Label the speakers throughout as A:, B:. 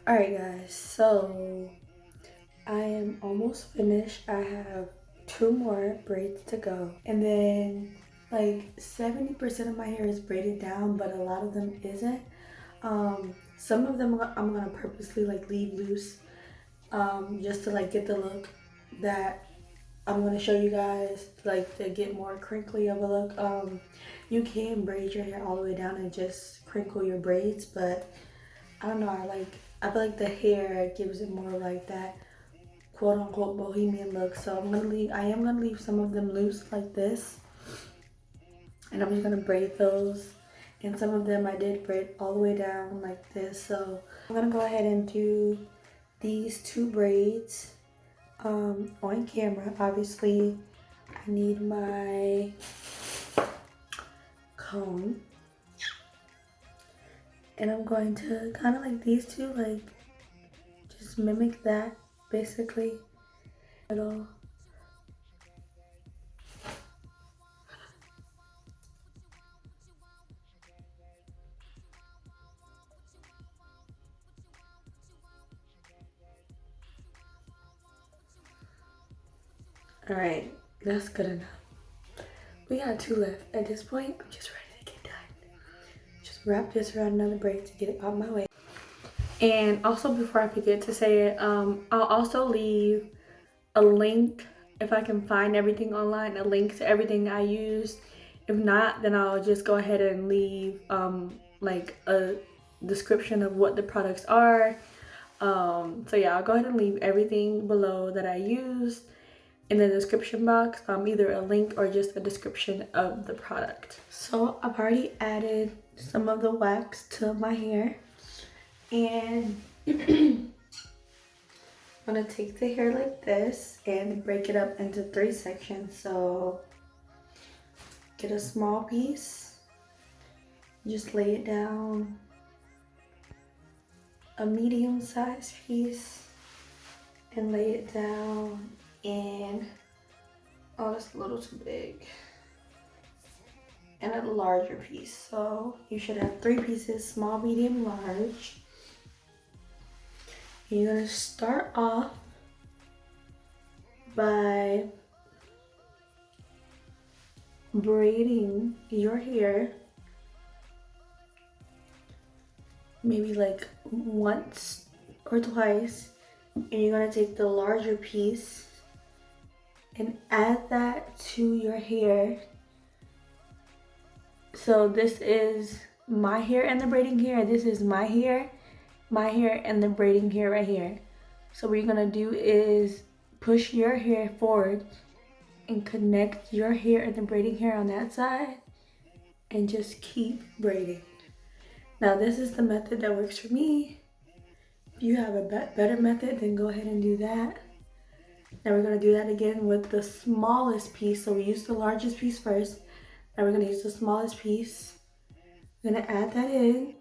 A: Alright guys, so I am almost finished. I have 2 more braids to go. And then like 70% of my hair is braided down, but a lot of them isn't. Some of them I'm gonna purposely like leave loose just to like get the look that I'm gonna show you guys, like to get more crinkly of a look. You can braid your hair all the way down and just crinkle your braids, but I don't know, I feel like the hair gives it more like that quote unquote bohemian look. So I am gonna leave some of them loose like this, and I'm just gonna braid those. And some of them I did braid all the way down like this. So I'm gonna go ahead and do these 2 braids on camera. Obviously I need my comb, and I'm going to kind of like these two, like just mimic that basically. Little. All right, that's good enough. We got 2 left. At this point, I'm just ready to get done. Just wrap this around another braid to get it out my way. And also, before I forget to say it, I'll also leave a link, if I can find everything online, a link to everything I used. If not, then I'll just go ahead and leave like a description of what the products are. So yeah, I'll go ahead and leave everything below that I used in the description box, either a link or just a description of the product. So I've already added some of the wax to my hair, and I'm gonna take the hair like this and break it up into 3 sections. So get a small piece, just lay it down, a medium-sized piece, and lay it down, and oh, that's a little too big, and a larger piece. So you should have 3 pieces, small, medium, large. And you're gonna start off by braiding your hair maybe like once or twice, and you're gonna take the larger piece and add that to your hair. So this is my hair and the braiding hair. This is my hair and the braiding hair right here. So what you're gonna do is push your hair forward and connect your hair and the braiding hair on that side, and just keep braiding. Now this is the method that works for me. If you have a better method, then go ahead and do that. Now we're gonna do that again with the smallest piece. So we used the largest piece first. Now we're gonna use the smallest piece. We're gonna add that in.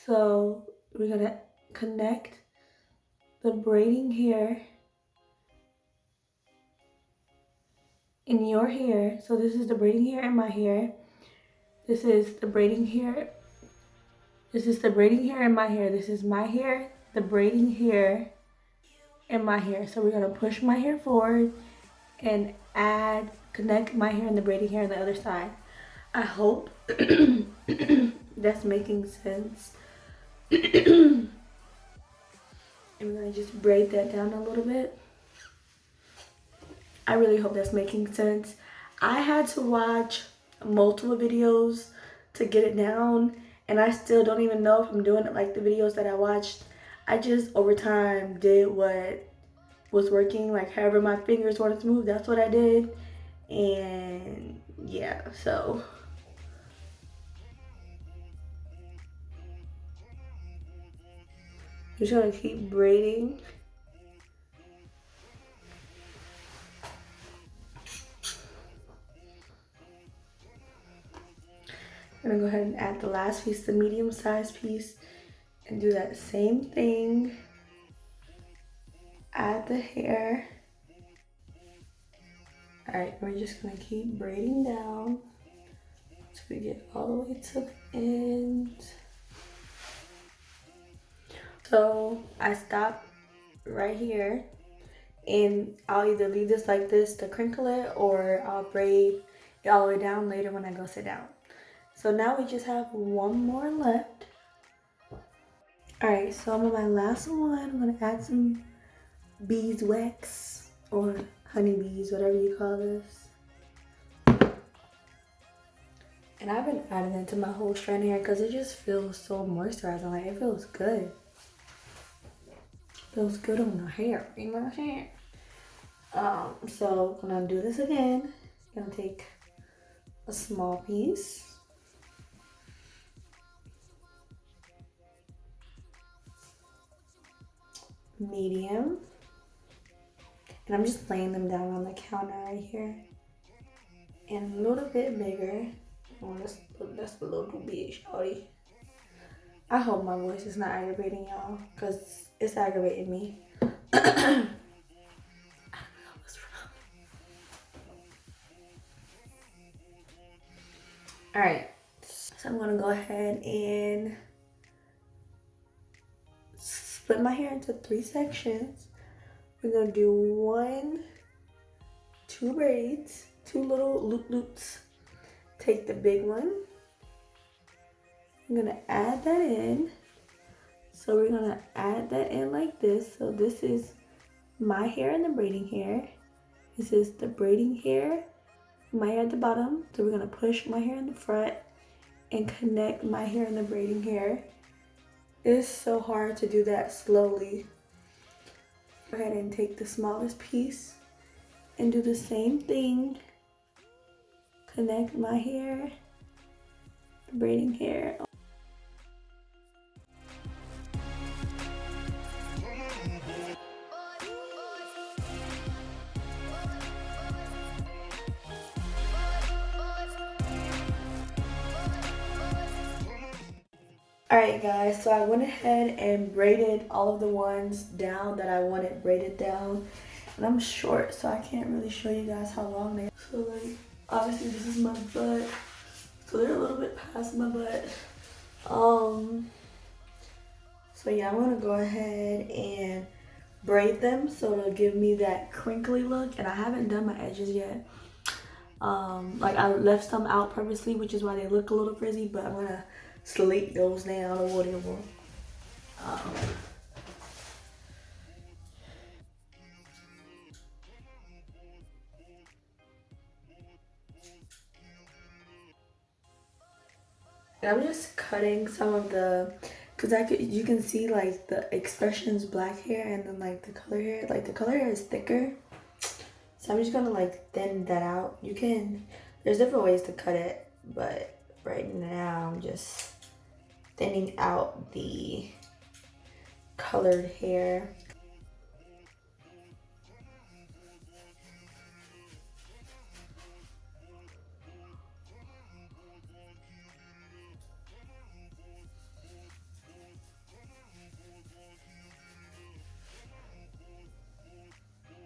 A: So we're gonna connect the braiding hair in your hair. So this is the braiding hair in my hair. This is the braiding hair. This is the braiding hair in my hair. This is my hair, the braiding hair in my hair. So we're gonna push my hair forward and connect my hair and the braiding hair on the other side. I hope that's making sense. And we're gonna just braid that down a little bit. I really hope that's making sense. I had to watch multiple videos to get it down, and I still don't even know if I'm doing it like the videos that I watched. I just over time did what was working, like however my fingers wanted to move, that's what I did. And yeah, so I'm just gonna keep braiding. I'm gonna go ahead and add the last piece, the medium-sized piece, and do that same thing. Add the hair. All right, we're just gonna keep braiding down until we get all the way to the end. So I stop right here, and I'll either leave this like this to crinkle it, or I'll braid it all the way down later when I go sit down. So now we just have one more left. All right, so I'm on my last one. I'm gonna add some beeswax or honeybees, whatever you call this. And I've been adding it to my whole strand hair because it just feels so moisturizing. Like, it feels good. Feels good on the hair, you know what I'm saying? So I'm gonna do this again. I'm gonna take a small piece. Medium. And I'm just laying them down on the counter right here. And a little bit bigger. Oh, that's a little too big, shawty. I hope my voice is not aggravating y'all, because it's aggravating me. I don't know what's wrong. Alright, so I'm going to go ahead and split my hair into 3 sections. We're going to do 2 braids, 2 little loops. Take the big one. I'm going to add that in. So we're going to add that in like this. So this is my hair and the braiding hair. This is the braiding hair, my hair at the bottom. So we're going to push my hair in the front and connect my hair and the braiding hair. It's so hard to do that slowly. Go ahead and take the smallest piece and do the same thing. Connect my hair, the braiding hair. Alright guys, so I went ahead and braided all of the ones down that I wanted braided down. And I'm short, so I can't really show you guys how long they are. So like, obviously this is my butt. So they're a little bit past my butt. So yeah, I'm gonna go ahead and braid them so it'll give me that crinkly look. And I haven't done my edges yet. Like I left some out purposely, which is why they look a little frizzy, but I'm gonna sleek those down or whatever. And I'm just cutting some of the, cause you can see like the X-Pression's black hair and then like the color hair. Like the color hair is thicker, so I'm just gonna like thin that out. There's different ways to cut it, but right now I'm just thinning out the colored hair.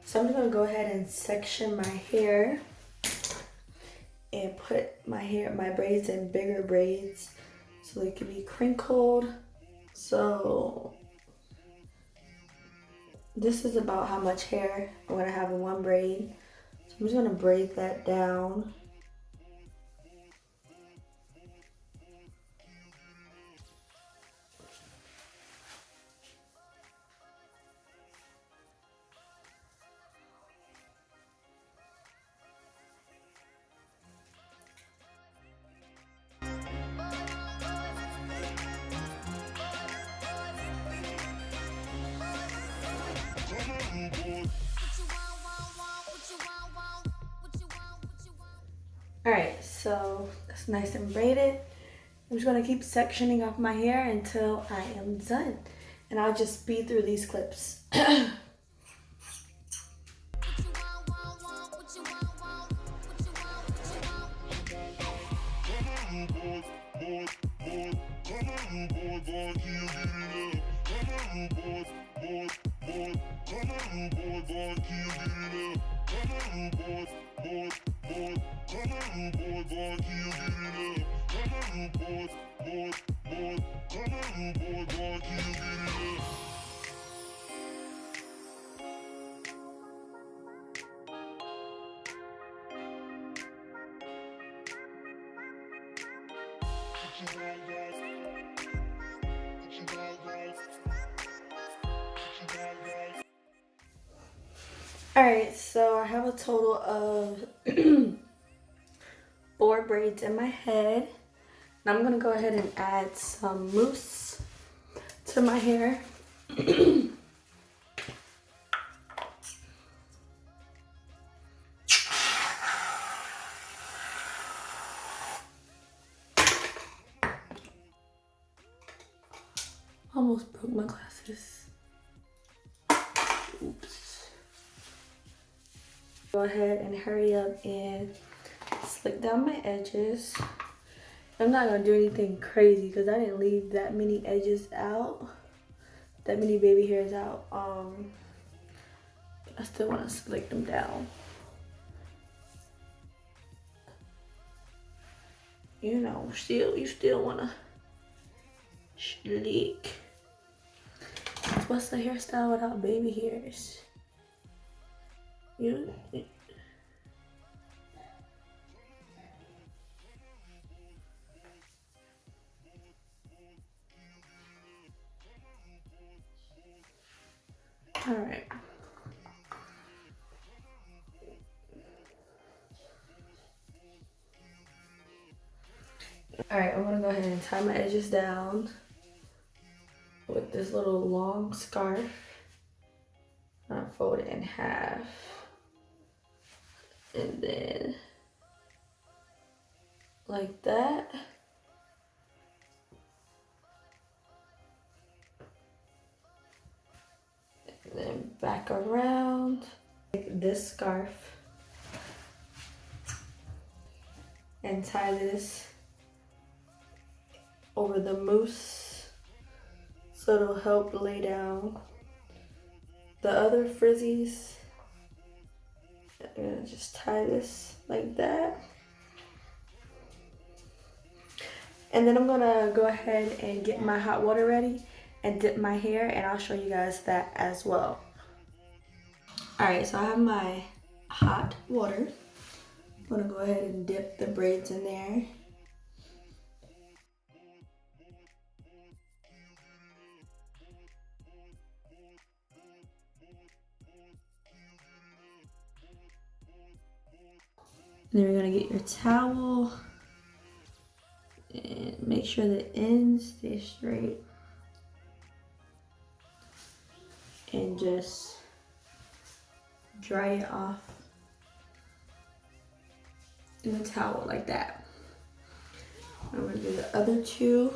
A: So I'm just gonna go ahead and section my hair and put my braids in bigger braids so they can be crinkled. So this is about how much hair I'm gonna have in one braid. So I'm just gonna braid that down. Alright, so that's nice and braided. I'm just gonna keep sectioning off my hair until I am done. And I'll just speed through these clips. Alright, so I have a total of 4 braids in my head. And I'm gonna go ahead and add some mousse to my hair. Almost broke my glasses. Oops. Go ahead and hurry up and slick down my edges. I'm not gonna do anything crazy because I didn't leave that many edges out, that many baby hairs out. I still want to slick them down. You know, you still want to slick. What's the hairstyle without baby hairs? All right. All right, I'm gonna go ahead and tie my edges down with this little long scarf. I'm gonna fold it in half. And then like that. And then back around. Take this scarf and tie this over the mousse so it'll help lay down the other frizzies. I'm gonna just tie this like that. And then I'm gonna go ahead and get my hot water ready and dip my hair, and I'll show you guys that as well. All right, so I have my hot water. I'm gonna go ahead and dip the braids in there. And then you're gonna get your towel and make sure the ends stay straight. And just dry it off in a towel like that. I'm gonna do the other two.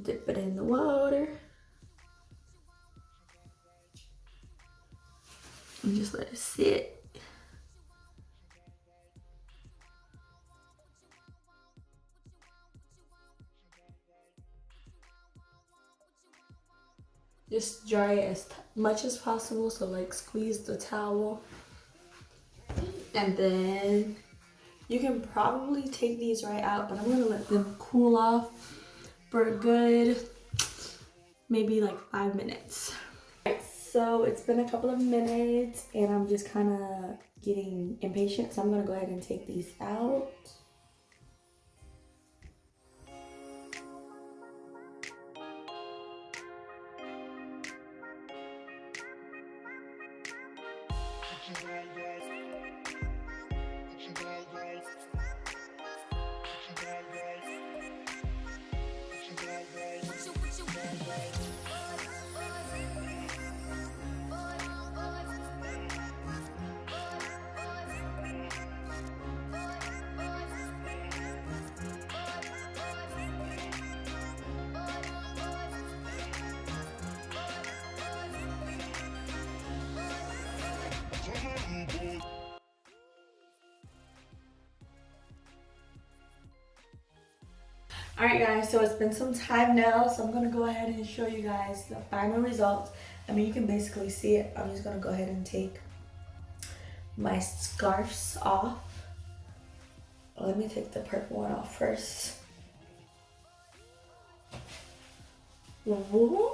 A: Dip it in the water. And just let it sit. Just dry it as much as possible, so like squeeze the towel. And then you can probably take these right out, but I'm gonna let them cool off for a good, maybe like 5 minutes. Alright, so it's been a couple of minutes and I'm just kind of getting impatient, so I'm gonna go ahead and take these out. Alright guys, so it's been some time now, so I'm going to go ahead and show you guys the final results. I mean, you can basically see it. I'm just going to go ahead and take my scarves off. Let me take the purple one off first. Woo!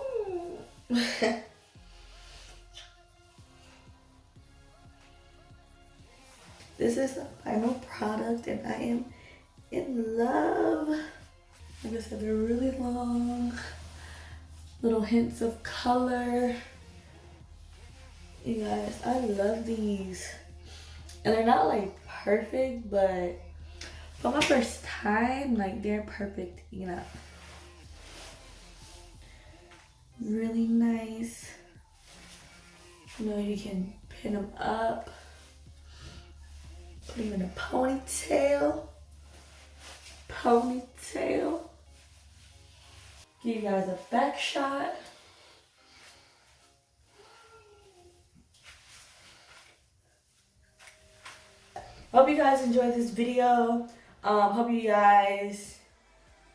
A: This is the final product and I am in love. Like I said, they're really long. Little hints of color. You guys, I love these. And they're not like perfect, but for my first time, like they're perfect enough. Really nice. You know, you can pin them up, put them in a ponytail. Give you guys a back shot. Hope you guys enjoyed this video. Hope you guys,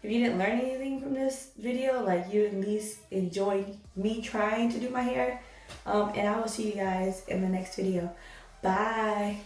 A: if you didn't learn anything from this video, like you at least enjoyed me trying to do my hair. And I will see you guys in the next video. Bye.